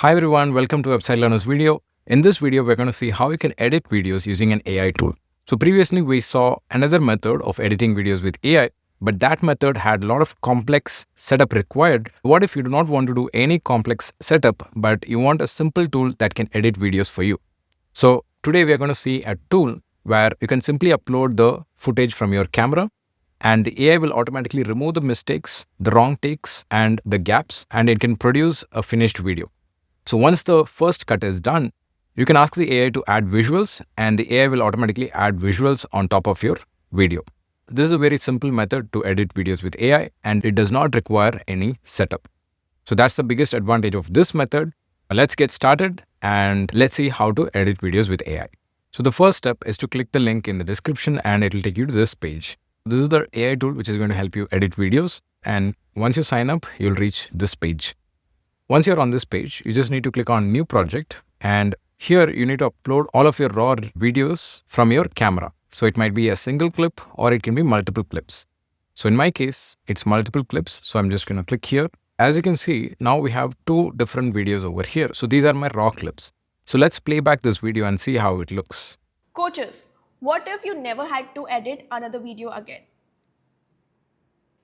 Hi everyone, welcome to Website Learners video. In this video, we're going to see how you can edit videos using an AI tool. So previously we saw another method of editing videos with AI, but that method had a lot of complex setup required. What if you do not want to do any complex setup, but you want a simple tool that can edit videos for you? So today we are going to see a tool where you can simply upload the footage from your camera and the AI will automatically remove the mistakes, the wrong takes and the gaps, and it can produce a finished video. So once the first cut is done, you can ask the AI to add visuals and the AI will automatically add visuals on top of your video. This is a very simple method to edit videos with AI and it does not require any setup. So that's the biggest advantage of this method. Let's get started and let's see how to edit videos with AI. So the first step is to click the link in the description and it will take you to this page. This is the AI tool which is going to help you edit videos, and once you sign up, you'll reach this page. Once you're on this page, you just need to click on New Project, and here you need to upload all of your raw videos from your camera. So it might be a single clip or it can be multiple clips. So in my case, it's multiple clips. So I'm just going to click here. As you can see, now we have two different videos over here. So these are my raw clips. So let's play back this video and see how it looks. Coaches, what if you never had to edit another video again?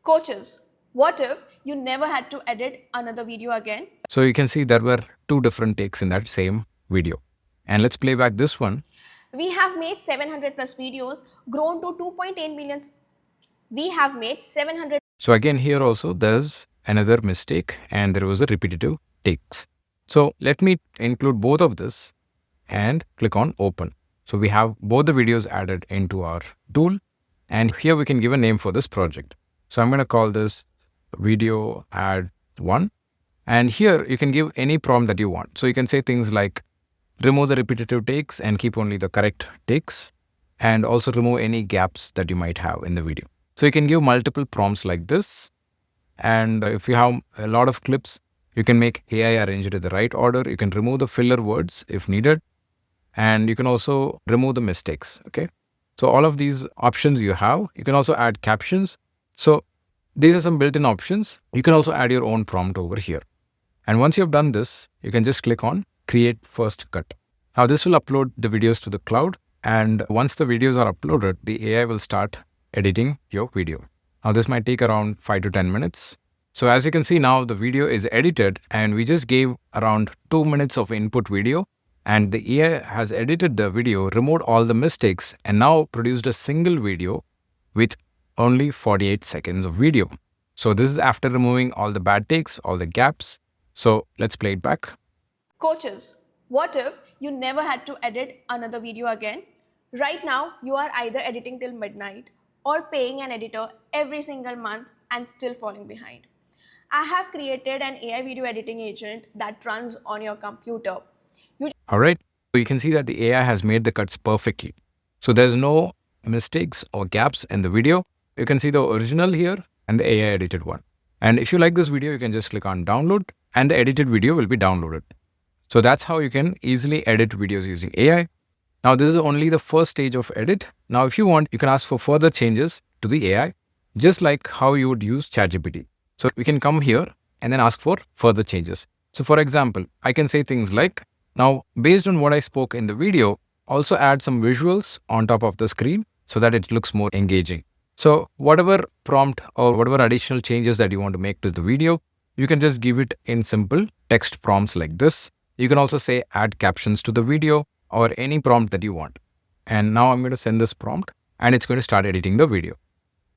Coaches, what if you never had to edit another video again? So you can see there were two different takes in that same video. And let's play back this one. We have made 700 plus videos, grown to 2.8 million. We have made 700. So again, here also there's another mistake and there was a repetitive takes. So let me include both of this and click on open. So we have both the videos added into our tool, and here we can give a name for this project. So I'm going to call this video add 1. And here you can give any prompt that you want. So you can say things like remove the repetitive takes and keep only the correct takes, and also remove any gaps that you might have in the video. So you can give multiple prompts like this. And if you have a lot of clips, you can make AI arrange it in the right order. You can remove the filler words if needed. And you can also remove the mistakes. Okay. So all of these options you have. You can also add captions. So these are some built-in options. You can also add your own prompt over here. And once you've done this, you can just click on create first cut. Now this will upload the videos to the cloud. And once the videos are uploaded, the AI will start editing your video. Now this might take around 5 to 10 minutes. So as you can see now, the video is edited and we just gave around 2 minutes of input video, and the AI has edited the video, removed all the mistakes, and now produced a single video with only 48 seconds of video. So this is after removing all the bad takes, all the gaps. So let's play it back. Coaches, what if you never had to edit another video again? Right now, you are either editing till midnight or paying an editor every single month and still falling behind. I have created an AI video editing agent that runs on your computer. All right. So you can see that the AI has made the cuts perfectly. So there's no mistakes or gaps in the video. You can see the original here and the AI edited one. And if you like this video, you can just click on download and the edited video will be downloaded. So that's how you can easily edit videos using AI. Now this is only the first stage of edit. Now if you want, you can ask for further changes to the AI, just like how you would use ChatGPT. So we can come here and then ask for further changes. So for example, I can say things like, now based on what I spoke in the video, also add some visuals on top of the screen so that it looks more engaging. So whatever prompt or whatever additional changes that you want to make to the video, you can just give it in simple text prompts like this. You can also say add captions to the video or any prompt that you want. And now I'm going to send this prompt and it's going to start editing the video.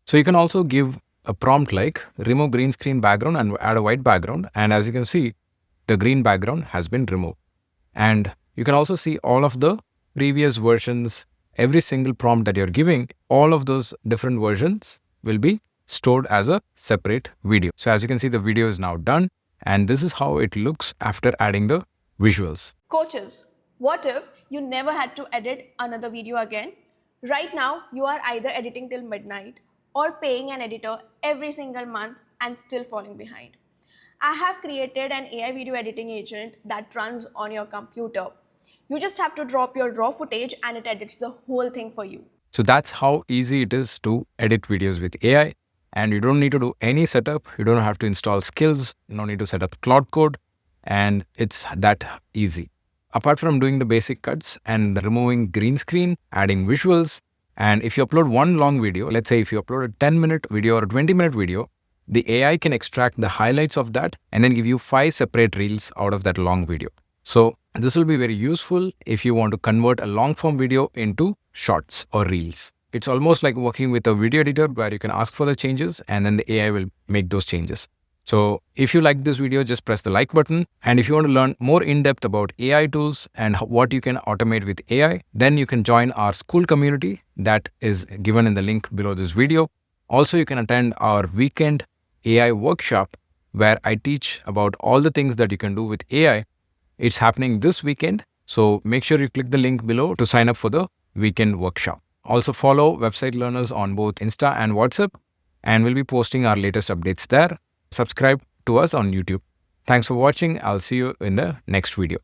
So you can also give a prompt like remove green screen background and add a white background. And as you can see, the green background has been removed. And you can also see all of the previous versions, every single prompt that you're giving, all of those different versions will be stored as a separate video. So as you can see, the video is now done. And this is how it looks after adding the visuals. Coaches, what if you never had to edit another video again? Right now, you are either editing till midnight or paying an editor every single month and still falling behind. I have created an AI video editing agent that runs on your computer. You just have to drop your raw footage and it edits the whole thing for you. So that's how easy it is to edit videos with AI. And you don't need to do any setup. You don't have to install skills. You don't need to set up Claude Code. and it's that easy. Apart from doing the basic cuts and removing green screen, adding visuals, and if you upload one long video, let's say if you upload a 10-minute video or a 20-minute video, the AI can extract the highlights of that and then give you 5 separate reels out of that long video. So this will be very useful if you want to convert a long form video into shorts or reels. It's almost like working with a video editor where you can ask for the changes and then the AI will make those changes. So if you like this video, just press the like button. And if you want to learn more in depth about AI tools and what you can automate with AI, then you can join our school community that is given in the link below this video. Also, you can attend our weekend AI workshop where I teach about all the things that you can do with AI. It's happening this weekend. So make sure you click the link below to sign up for the weekend workshop. Also follow Website Learners on both Insta and WhatsApp, and we'll be posting our latest updates there. Subscribe to us on YouTube. Thanks for watching. I'll see you in the next video.